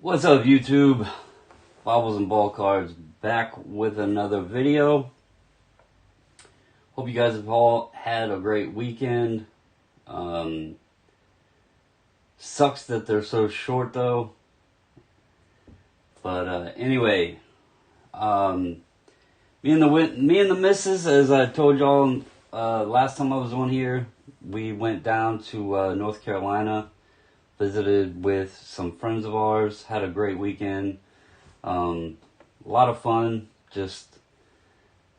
What's up, YouTube? Bobbles and Ball Cards back with another video. Hope you guys have all had a great weekend. Sucks that they're so short though. But anyway, me and the missus, as I told y'all last time I was on here, we went down to North Carolina. Visited with some friends of ours, had a great weekend. A lot of fun. Just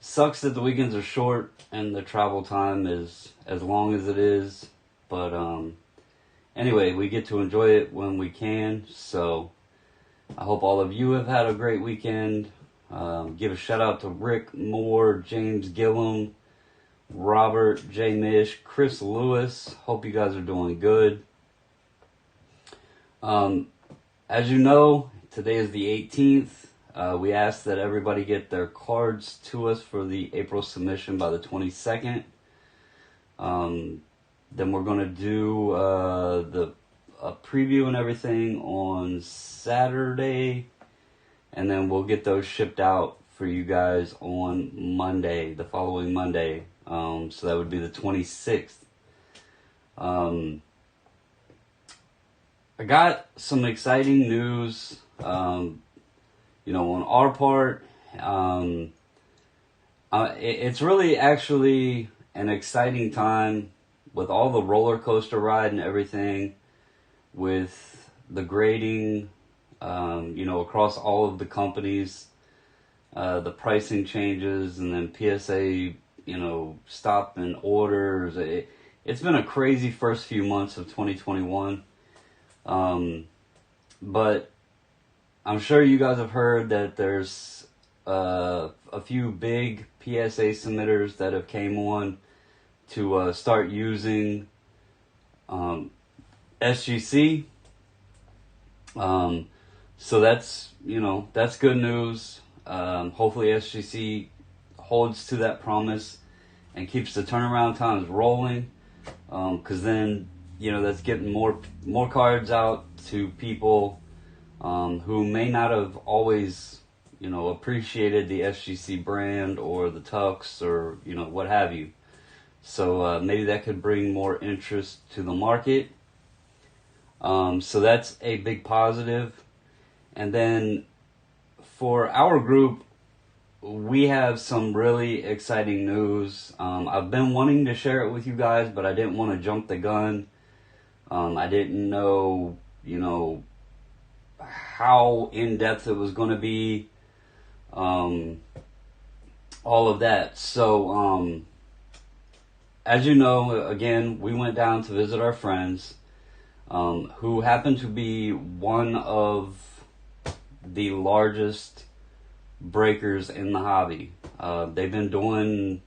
sucks that the weekends are short and the travel time is as long as it is. But anyway, we get to enjoy it when we can. So I hope all of you have had a great weekend. Give a shout out to Rick Moore, James Gillum, Robert J. Mish, Chris Lewis. Hope you guys are doing good. As you know, today is the 18th. We asked that everybody get their cards to us for the April submission by the 22nd. Then we're going to do a preview and everything on Saturday. And then we'll get those shipped out for you guys on Monday, the following Monday. So that would be the 26th. I got some exciting news, on our part. It's really actually an exciting time with all the roller coaster ride and everything, with the grading, across all of the companies, the pricing changes, and then PSA, stop and orders. It's been a crazy first few months of 2021. But I'm sure you guys have heard that there's a few big PSA submitters that have came on to start using SGC. So that's good news. Hopefully SGC holds to that promise and keeps the turnaround times rolling, because then that's getting more cards out to people who may not have always, appreciated the SGC brand or the Tux or, what have you. So maybe that could bring more interest to the market. So that's a big positive. And then for our group, we have some really exciting news. I've been wanting to share it with you guys, but I didn't want to jump the gun. I didn't know, how in-depth it was going to be, all of that. So, as you know, again, we went down to visit our friends, who happen to be one of the largest breakers in the hobby. They've been doing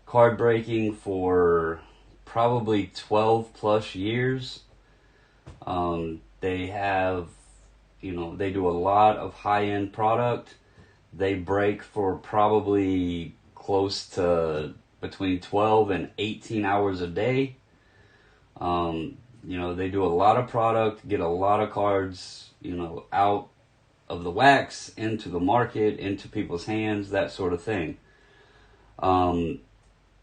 card breaking for probably 12 plus years. They have, they do a lot of high-end product. They break for probably close to between 12 and 18 hours a day. They do a lot of product, get a lot of cards, out of the wax, into the market, into people's hands, that sort of thing.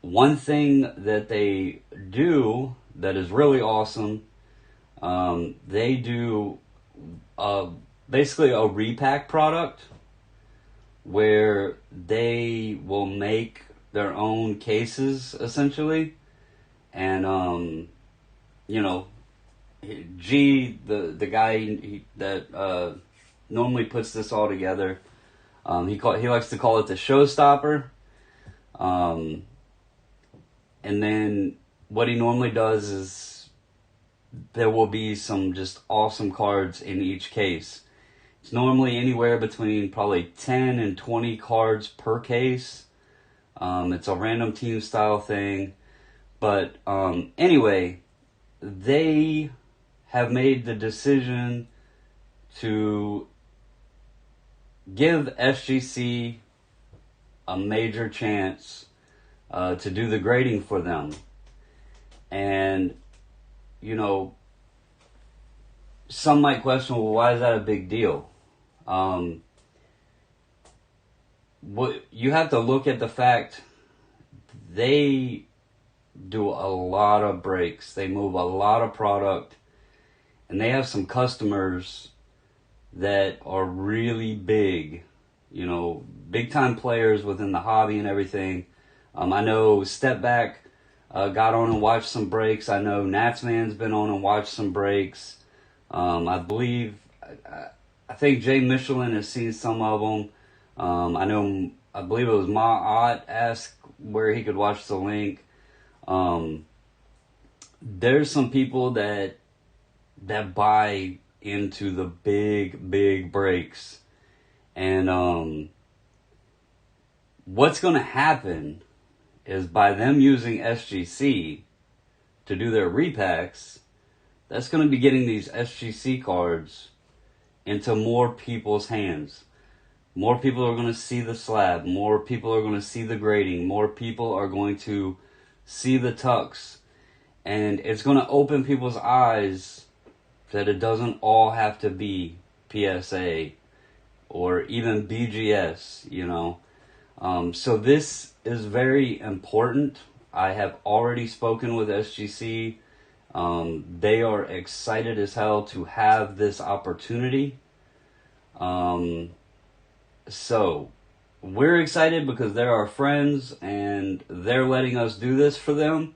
One thing that they do that is really awesome, they do basically a repack product where they will make their own cases, essentially. And, the guy that normally puts this all together, he likes to call it the showstopper. And then what he normally does is there will be some just awesome cards in each case. It's normally anywhere between probably 10 and 20 cards per case. It's a random team style thing. But anyway, they have made the decision to give SGC a major chance to do the grading for them. And some might question, well, why is that a big deal? What you have to look at the fact they do a lot of breaks. They move a lot of product, and they have some customers that are really big, big time players within the hobby and everything. I know Step Back got on and watched some breaks. I know Natsman's been on and watched some breaks. I think Jay Michelin has seen some of them. I believe it was Ma Ott asked where he could watch the link. There's some people that buy into the big breaks, and what's going to happen is by them using SGC to do their repacks, that's going to be getting these SGC cards into more people's hands. More people are going to see the slab. More people are going to see the grading. More people are going to see the tucks. And it's going to open people's eyes that it doesn't all have to be PSA or even BGS, So this is very important. I have already spoken with SGC. They are excited as hell to have this opportunity. So we're excited because they're our friends and they're letting us do this for them.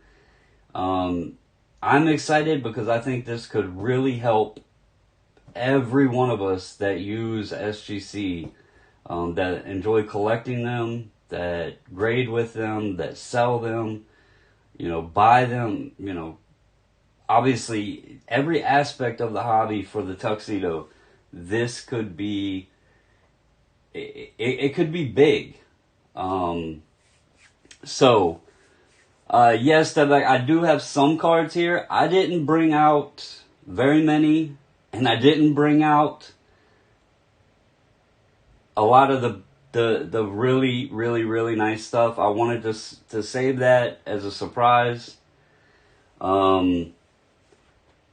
I'm excited because I think this could really help every one of us that use SGC, that enjoy collecting them, that grade with them, that sell them, buy them, obviously every aspect of the hobby for the tuxedo. This could be, it could be big. Yes, I do have some cards here. I didn't bring out very many, and I didn't bring out a lot of the really, really, really nice stuff. I wanted to save that as a surprise.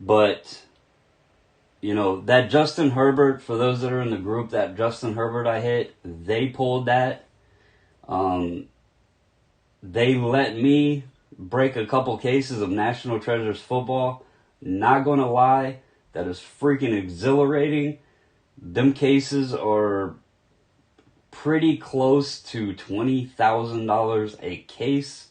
But, that Justin Herbert, for those that are in the group, that Justin Herbert I hit, they pulled that. They let me break a couple cases of National Treasures football. Not gonna lie, that is freaking exhilarating. Them cases are pretty close to $20,000 a case.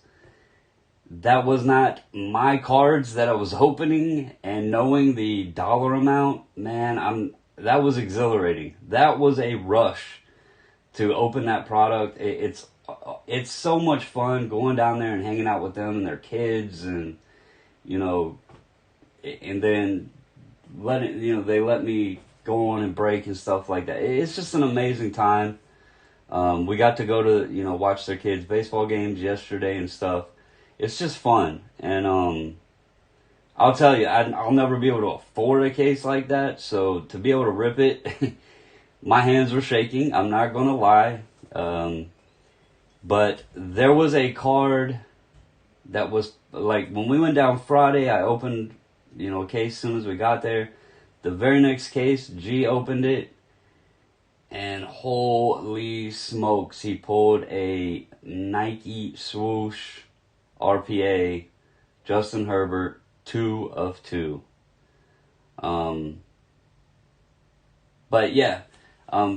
That was not my cards that I was opening, and knowing the dollar amount, man, that was exhilarating. That was a rush to open that product. It's so much fun going down there and hanging out with them and their kids, and and then they let me go on and break and stuff like that. It's just an amazing time. We got to go to watch their kids' baseball games yesterday and stuff. It's just fun, and I'll tell you, I'll never be able to afford a case like that. So to be able to rip it, my hands were shaking. I'm not gonna lie. But there was a card that was, like, when we went down Friday, I opened, a case as soon as we got there. The very next case, G opened it, and holy smokes, he pulled a Nike swoosh RPA Justin Herbert 2 of 2. But yeah,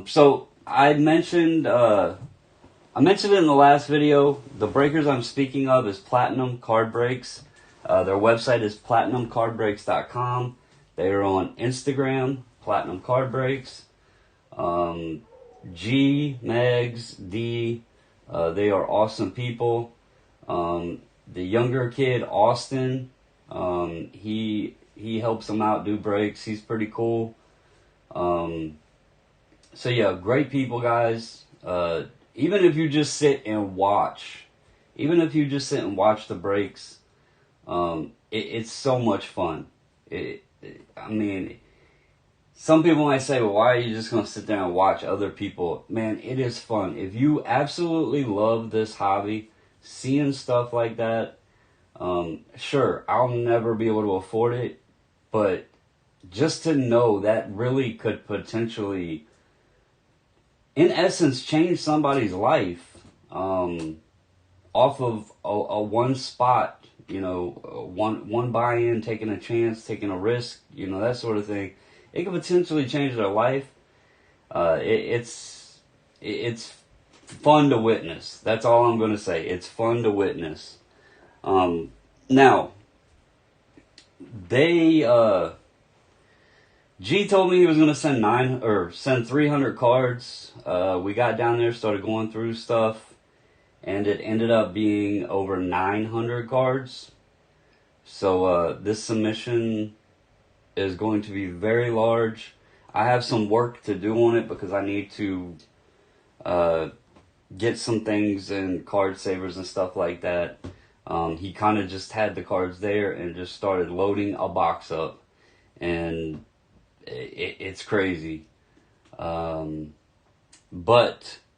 so I mentioned it in the last video. The breakers I'm speaking of is Platinum Card Breaks. Their website is platinumcardbreaks.com. They are on Instagram, Platinum Card Breaks. G, Megs, D, they are awesome people. The younger kid, Austin, he helps them out, do breaks. He's pretty cool. So yeah, great people, guys. Even if you just sit and watch the breaks, it's so much fun. Some people might say, well, why are you just going to sit there and watch other people? Man, it is fun. If you absolutely love this hobby, seeing stuff like that, sure, I'll never be able to afford it, but just to know that really could potentially, in essence, change somebody's life off of a one spot, one buy-in, taking a chance, taking a risk, that sort of thing. It could potentially change their life. It's fun to witness. That's all I'm going to say. It's fun to witness. Now, G told me he was going to send 300 cards. We got down there, started going through stuff, and it ended up being over 900 cards. So this submission is going to be very large. I have some work to do on it because I need to get some things in card savers and stuff like that. He kind of just had the cards there and just started loading a box up, and it's crazy. But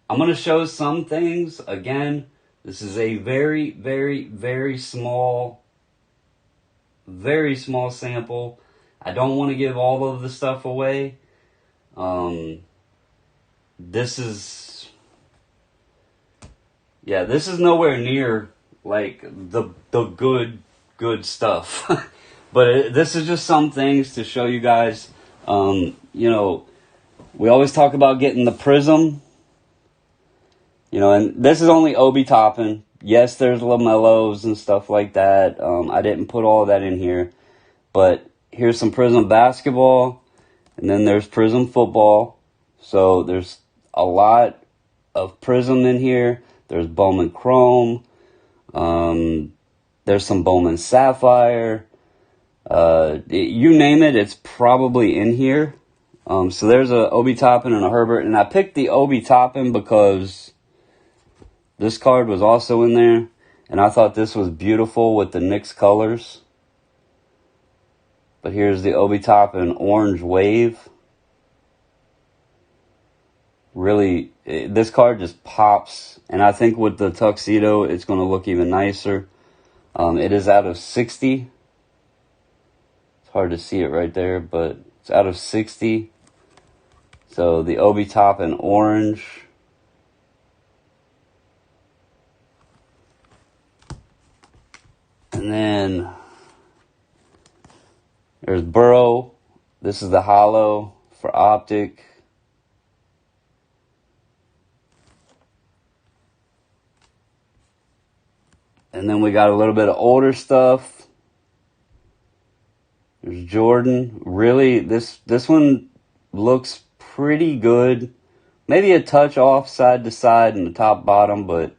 I'm going to show some things. Again, this is a very, very, very small sample. I don't want to give all of the stuff away. This is nowhere near like the good stuff. But this is just some things to show you guys. We always talk about getting the prism, and this is only Obi topping. Yes, there's lamellos and stuff like that. I didn't put all of that in here, but here's some prism basketball, and then there's prism football. So there's a lot of prism in here. There's Bowman Chrome. There's some Bowman Sapphire. You name it, it's probably in here. So there's a Obi Toppin and a Herbert, and I picked the Obi Toppin because this card was also in there, and I thought this was beautiful with the Knicks colors. But here's the Obi Toppin Orange Wave. Really, this card just pops, and I think with the tuxedo, it's going to look even nicer. It is out of 60. It's hard to see it right there, but it's out of 60. So the Obi Toppin Orange. And then there's Burrow. This is the hollow for Optic. And then we got a little bit of older stuff. There's Jordan. Really, this one looks pretty good. Maybe a touch off side to side and the top bottom, but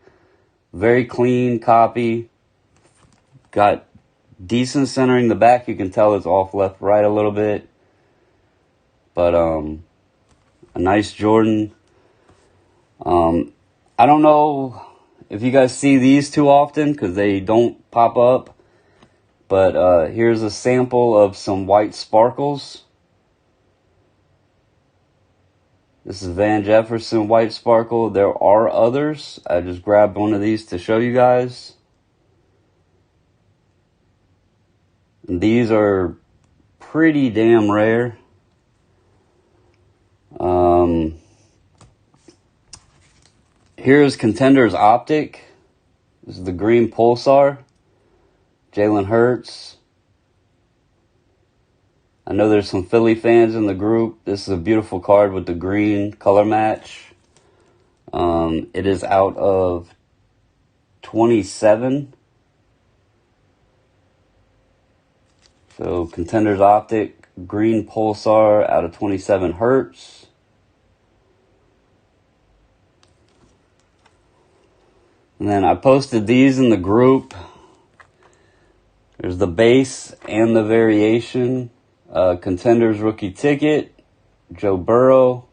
very clean copy. Got decent centering. The back, you can tell it's off left right a little bit. But a nice Jordan. I don't know if you guys see these too often because they don't pop up. But here's a sample of some white sparkles. This is Van Jefferson white sparkle. There are others. I just grabbed one of these to show you guys. And these are pretty damn rare. Here's Contenders Optic. This is the green Pulsar. Jalen Hurts. I know there's some Philly fans in the group. This is a beautiful card with the green color match. It is out of 27. So Contenders Optic, green Pulsar out of 27 Hurts. And then I posted these in the group. There's the base and the variation. Contenders rookie ticket, Joe Burrow.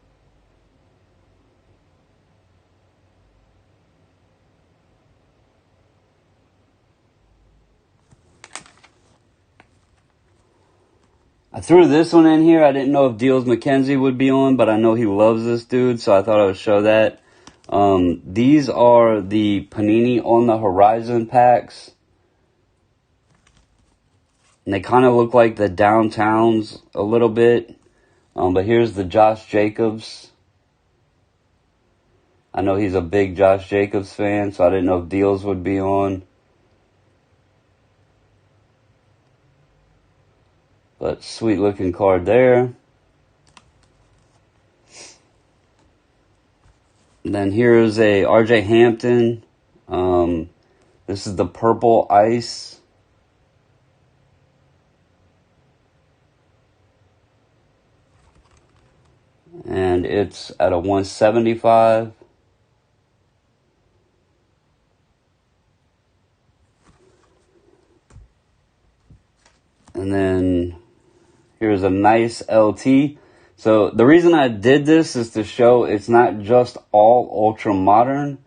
I threw this one in here. I didn't know if Deals McKenzie would be on, but I know he loves this dude, so I thought I would show that. These are the Panini On the Horizon packs. And they kind of look like the downtowns a little bit. But here's the Josh Jacobs. I know he's a big Josh Jacobs fan, so I didn't know if deals would be on. But sweet looking card there. And then here's a RJ Hampton. This is the purple ice. And it's at a 175. And then here's a nice LT. So the reason I did this is to show it's not just all ultra modern,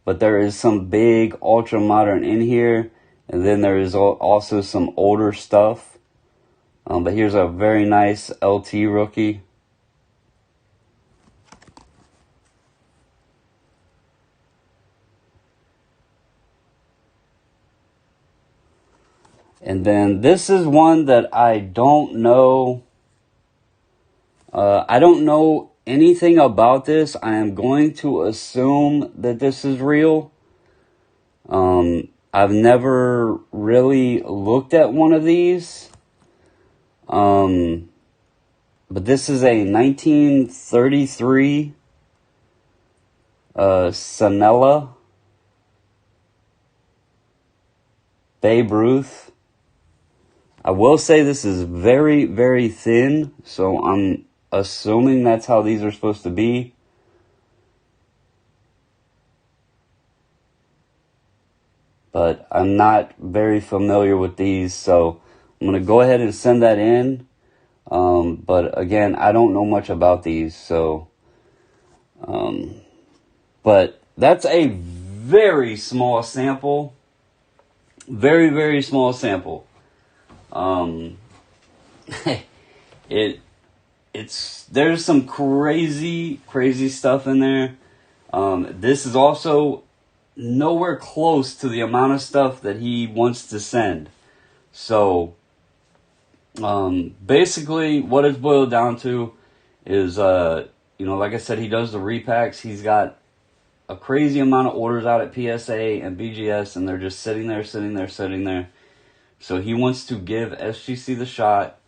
but there is some big ultra modern in here. And then there is also some older stuff. But here's a very nice LT rookie. And then this is one that I don't know. I don't know anything about this. I am going to assume that this is real. I've never really looked at one of these. But this is a 1933 Sanella Babe Ruth. I will say this is very, very thin, so I'm assuming that's how these are supposed to be. But I'm not very familiar with these, so I'm going to go ahead and send that in. But again, I don't know much about these, so... but that's a very small sample. Very, very small sample. There's some crazy stuff in there. This is also nowhere close to the amount of stuff that he wants to send. So, basically what it's boiled down to is, like I said, he does the repacks. He's got a crazy amount of orders out at PSA and BGS, and they're just sitting there. So he wants to give SGC the shot,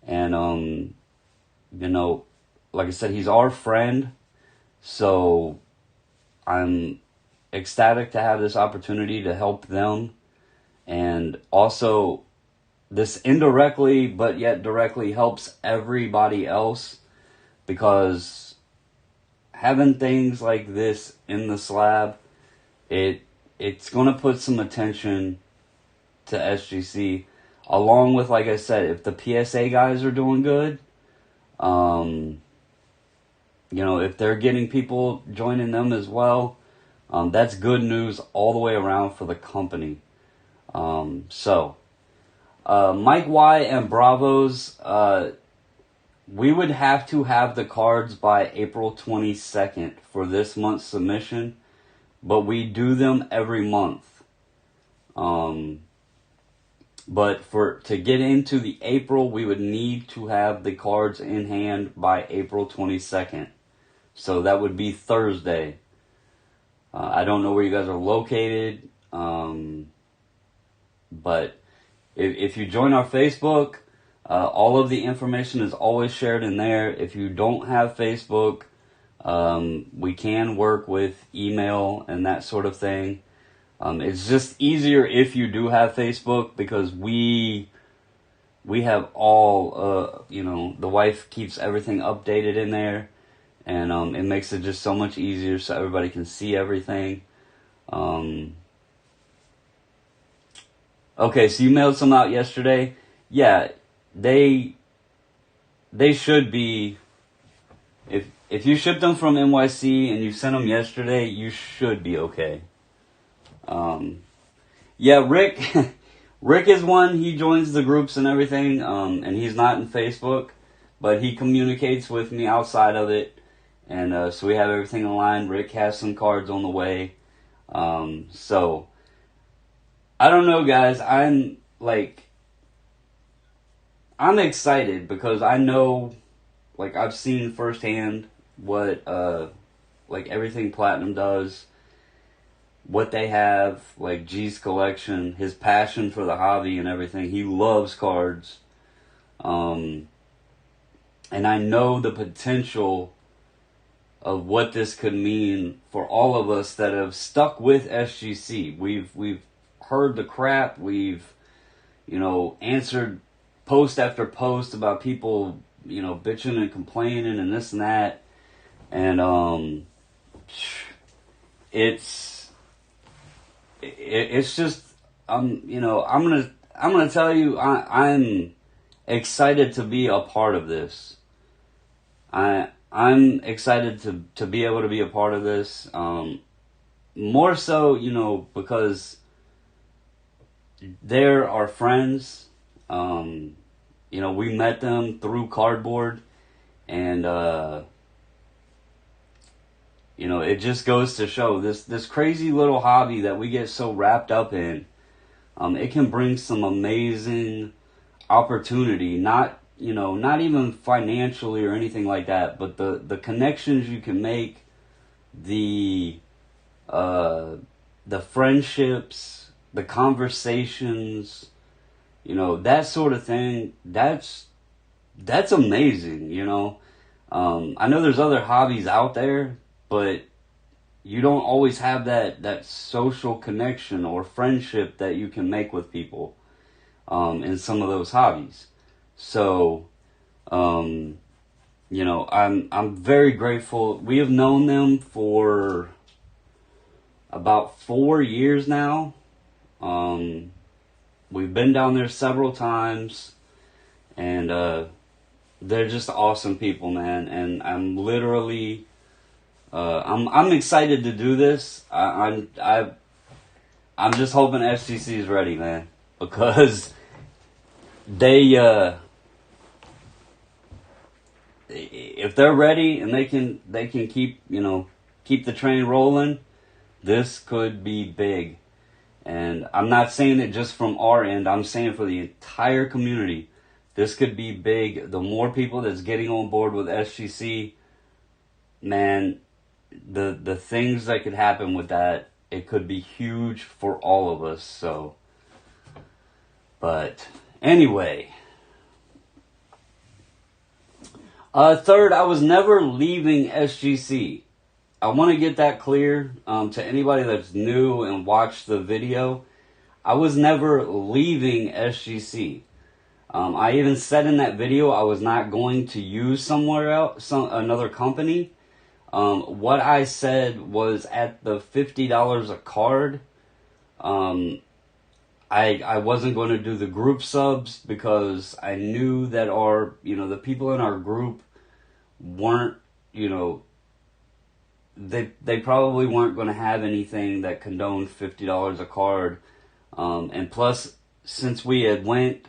and, like I said, he's our friend, so I'm ecstatic to have this opportunity to help them, and also this indirectly, but yet directly helps everybody else, because having things like this in the slab, it's going to put some attention to SGC, along with, like I said, if the PSA guys are doing good, if they're getting people joining them as well, that's good news all the way around for the company. Mike Y and Bravos, we would have to have the cards by April 22nd for this month's submission, but we do them every month. But to get into the April, we would need to have the cards in hand by April 22nd. So that would be Thursday. I don't know where you guys are located, but if you join our Facebook, all of the information is always shared in there. If you don't have Facebook, we can work with email and that sort of thing. It's just easier if you do have Facebook, because we have all, the wife keeps everything updated in there, and it makes it just so much easier so everybody can see everything. Okay, so you mailed some out yesterday. Yeah, they should be, if you shipped them from NYC and you sent them yesterday, you should be okay. Yeah, Rick is one, he joins the groups and everything, and he's not in Facebook, but he communicates with me outside of it, and, so we have everything aligned. Rick has some cards on the way, so, I don't know, guys, I'm, like, I'm excited because I know, like, I've seen firsthand what, like, everything Platinum does, what they have, like, G's collection, his passion for the hobby and everything. He loves cards. And I know the potential of what this could mean for all of us that have stuck with SGC. We've heard the crap. We've, answered post after post about people, bitching and complaining and this and that. And it's just, I'm gonna tell you, I'm excited to be a part of this. I'm excited to be able to be a part of this. More so, because they're our friends. We met them through cardboard, and it just goes to show this crazy little hobby that we get so wrapped up in. It can bring some amazing opportunity, not even financially or anything like that, but the connections you can make, the friendships, the conversations, that sort of thing. That's amazing. I know there's other hobbies out there, but you don't always have that social connection or friendship that you can make with people in some of those hobbies. So, I'm very grateful. We have known them for about 4 years now. We've been down there several times, and they're just awesome people, man. And I'm literally, I'm excited to do this. I'm just hoping SGC is ready, man, because they, if they're ready and they can keep the train rolling, this could be big. And I'm not saying it just from our end. I'm saying for the entire community, this could be big. The more people that's getting on board with SGC, man, the things that could happen with that, it could be huge for all of us. So, but anyway. Third, I was never leaving SGC. I want to get that clear to anybody that's new and watched the video. I was never leaving SGC. I even said in that video I was not going to use somewhere else, another company. What I said was at the $50 a card, I wasn't going to do the group subs because I knew that the people in our group weren't, they probably weren't going to have anything that condoned $50 a card. And plus, since we had went,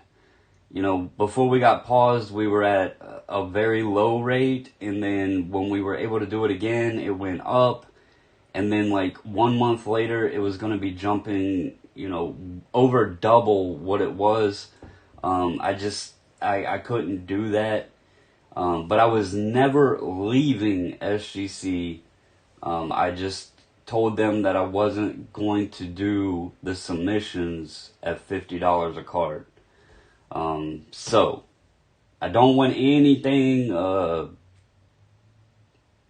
before we got paused, we were at a very low rate. And then when we were able to do it again, it went up. And then like 1 month later, it was going to be jumping, over double what it was. I couldn't do that. But I was never leaving SGC. I just told them that I wasn't going to do the submissions at $50 a card. So I don't want anything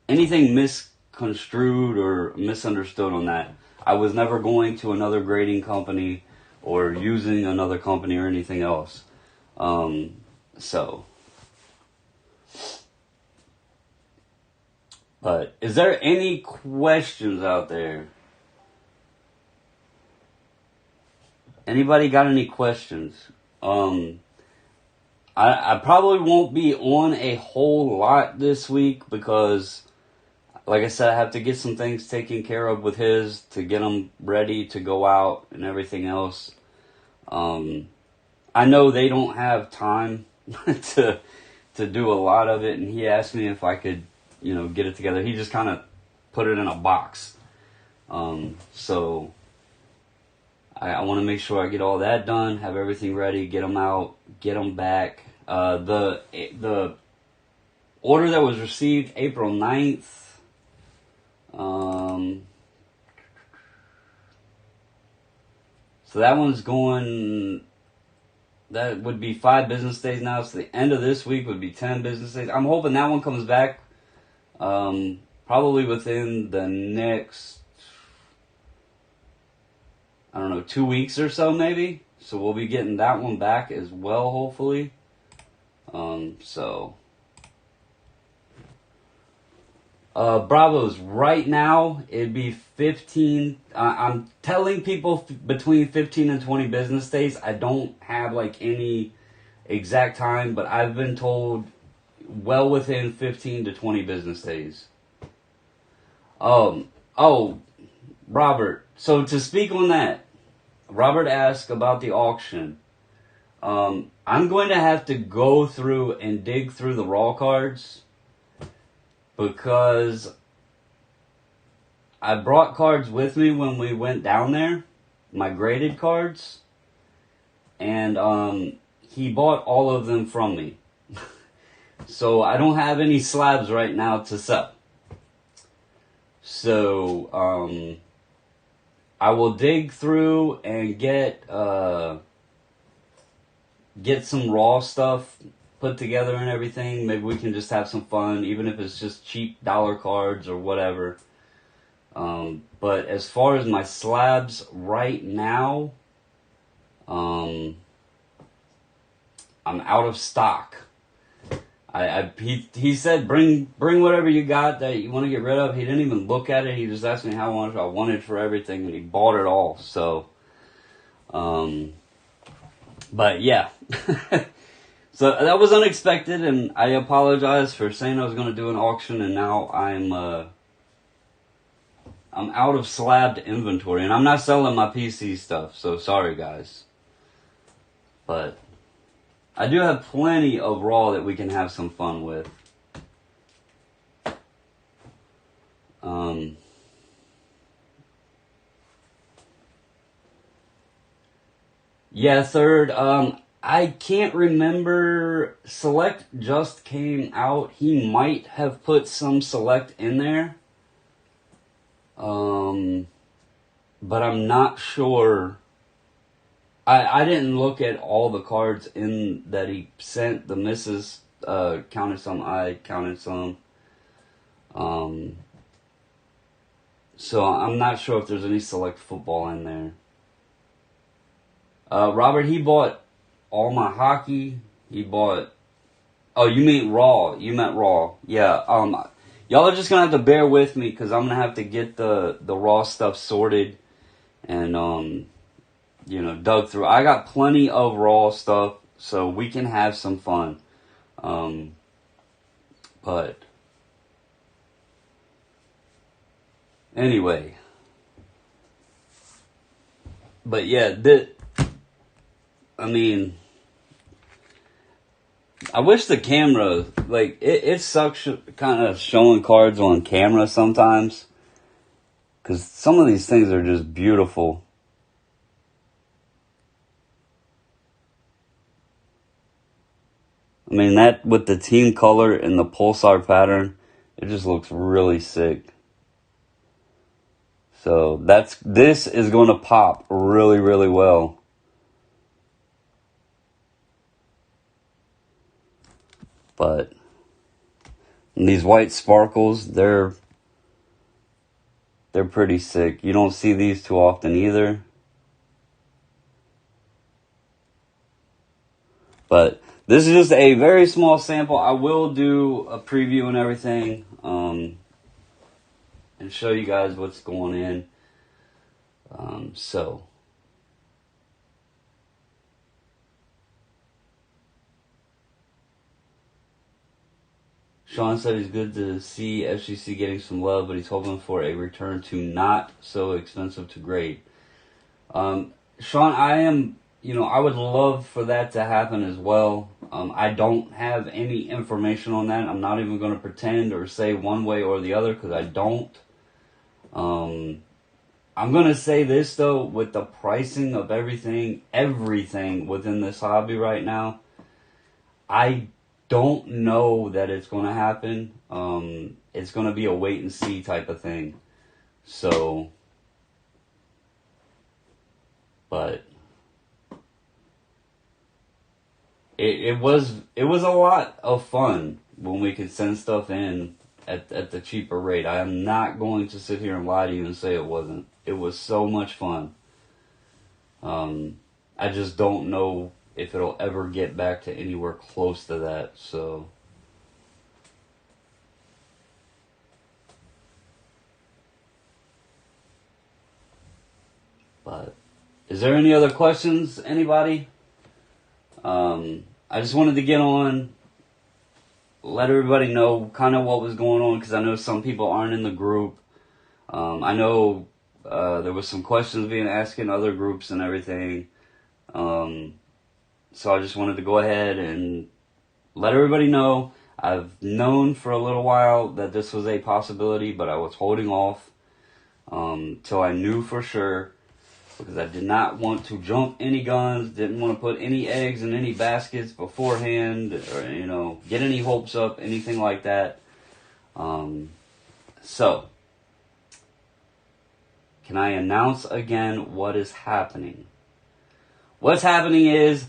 misconstrued or misunderstood on that. I was never going to another grading company or using another company or anything else. But is there any questions out there? Anybody got any questions? I probably won't be on a whole lot this week because, like I said, I have to get some things taken care of with his to get him ready to go out and everything else. I know they don't have time to do a lot of it, and he asked me if I could, get it together. He just kind of put it in a box. So I want to make sure I get all that done, have everything ready, get them out, get them back. The order that was received April 9th. So that one's going. That would be 5 business days now. So the end of this week would be 10 business days. I'm hoping that one comes back probably within the next, I don't know, 2 weeks or so maybe. So we'll be getting that one back as well, hopefully. Bravos, right now, it'd be 15. I'm telling people between 15 and 20 business days. I don't have like any exact time, but I've been told well within 15 to 20 business days. Oh, Robert. So to speak on that, Robert asked about the auction. I'm going to have to go through and dig through the raw cards, because I brought cards with me when we went down there, my graded cards, and he bought all of them from me. So I don't have any slabs right now to sell. So I will dig through and get some raw stuff put together and everything. Maybe we can just have some fun, even if it's just cheap dollar cards or whatever. But as far as my slabs right now, I'm out of stock. He said bring whatever you got that you want to get rid of. He didn't even look at it. He just asked me how much I wanted for everything, and he bought it all. So, but yeah. So that was unexpected, and I apologize for saying I was going to do an auction, and now I'm out of slabbed inventory, and I'm not selling my PC stuff, so sorry guys. But I do have plenty of raw that we can have some fun with. Yeah, third. I can't remember. Select just came out. He might have put some Select in there. But I'm not sure. I didn't look at all the cards in that he sent. The misses counted some. I counted some. So I'm not sure if there's any Select football in there. Robert, he bought all my hockey. He bought. Oh, you mean raw? You meant raw? Yeah. Y'all are just gonna have to bear with me, because I'm gonna have to get the raw stuff sorted and dug through. I got plenty of raw stuff, so we can have some fun. But anyway. But yeah, I wish the camera, it sucks kind of showing cards on camera sometimes, because some of these things are just beautiful. That with the team color and the pulsar pattern, it just looks really sick. So this is going to pop really, really well. But these white sparkles, they're pretty sick. You don't see these too often either. But this is just a very small sample. I will do a preview and everything, and show you guys what's going in. So. Sean said he's good to see FGC getting some love, but he's hoping for a return to not so expensive to grade. Sean, I would love for that to happen as well. I don't have any information on that. I'm not even going to pretend or say one way or the other, because I don't. I'm going to say this, though, with the pricing of everything within this hobby right now, I don't know that it's going to happen. It's going to be a wait and see type of thing. So, but it was a lot of fun when we could send stuff in at the cheaper rate. I am not going to sit here and lie to you and say it wasn't. It was so much fun. I just don't know if it'll ever get back to anywhere close to that. So, but is there any other questions, anybody? I just wanted to get on, let everybody know kind of what was going on, because I know some people aren't in the group. I know there was some questions being asked in other groups and everything. So I just wanted to go ahead and let everybody know. I've known for a little while that this was a possibility, but I was holding off till I knew for sure, because I did not want to jump any guns, didn't want to put any eggs in any baskets beforehand, or, get any hopes up, anything like that. So, can I announce again what is happening? What's happening is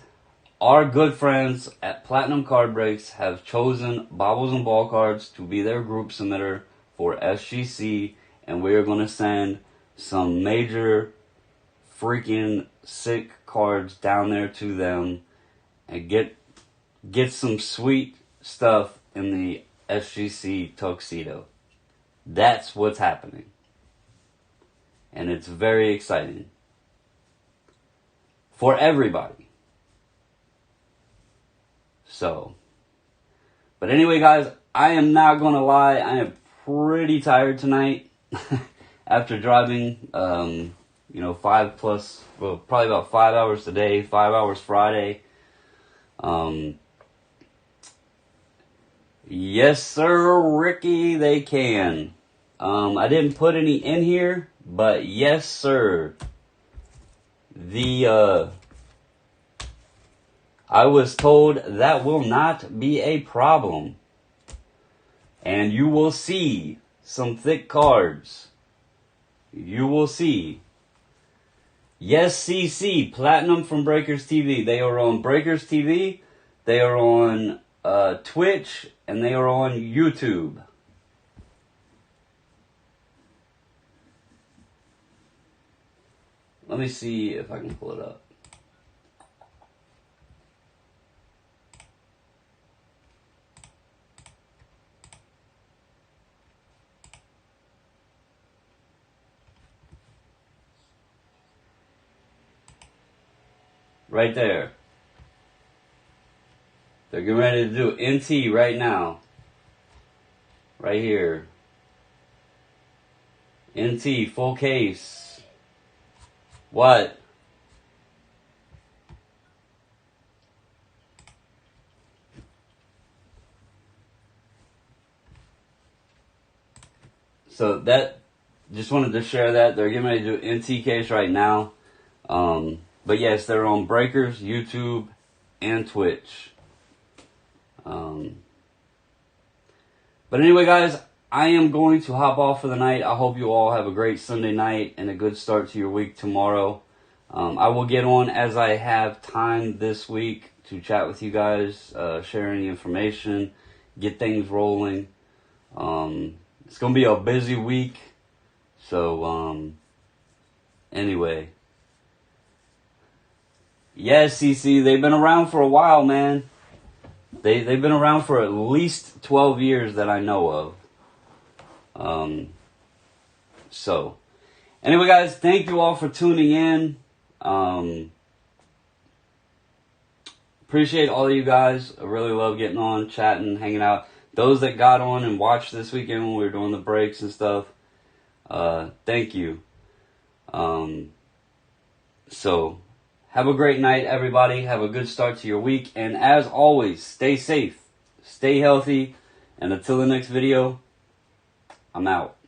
our good friends at Platinum Card Breaks have chosen Bobbles and Ball Cards to be their group submitter for SGC, and we're going to send some major freaking sick cards down there to them and get some sweet stuff in the SGC tuxedo. That's what's happening. And it's very exciting for everybody. So, but anyway, guys, I am not going to lie. I am pretty tired tonight after driving, probably about 5 hours today, 5 hours Friday. Yes, sir, Ricky, they can. I didn't put any in here, but yes, sir. I was told that will not be a problem. And you will see some thick cards. You will see. Yes, CC, Platinum from Breakers TV. They are on Breakers TV. They are on Twitch. And they are on YouTube. Let me see if I can pull it up. Right there. They're getting ready to do NT right now. Right here. NT, full case. What? So that, just wanted to share that. They're getting ready to do NT case right now. But yes, they're on Breakers, YouTube, and Twitch. But anyway, guys, I am going to hop off for the night. I hope you all have a great Sunday night and a good start to your week tomorrow. I will get on as I have time this week to chat with you guys, share any information, get things rolling. It's going to be a busy week. So, anyway. Yes, CC, they've been around for a while, man. They've been around for at least 12 years that I know of. So, anyway, guys, thank you all for tuning in. Appreciate all of you guys. I really love getting on, chatting, hanging out. Those that got on and watched this weekend when we were doing the breaks and stuff, thank you. So, have a great night, everybody. Have a good start to your week. And as always, stay safe, stay healthy, and until the next video, I'm out.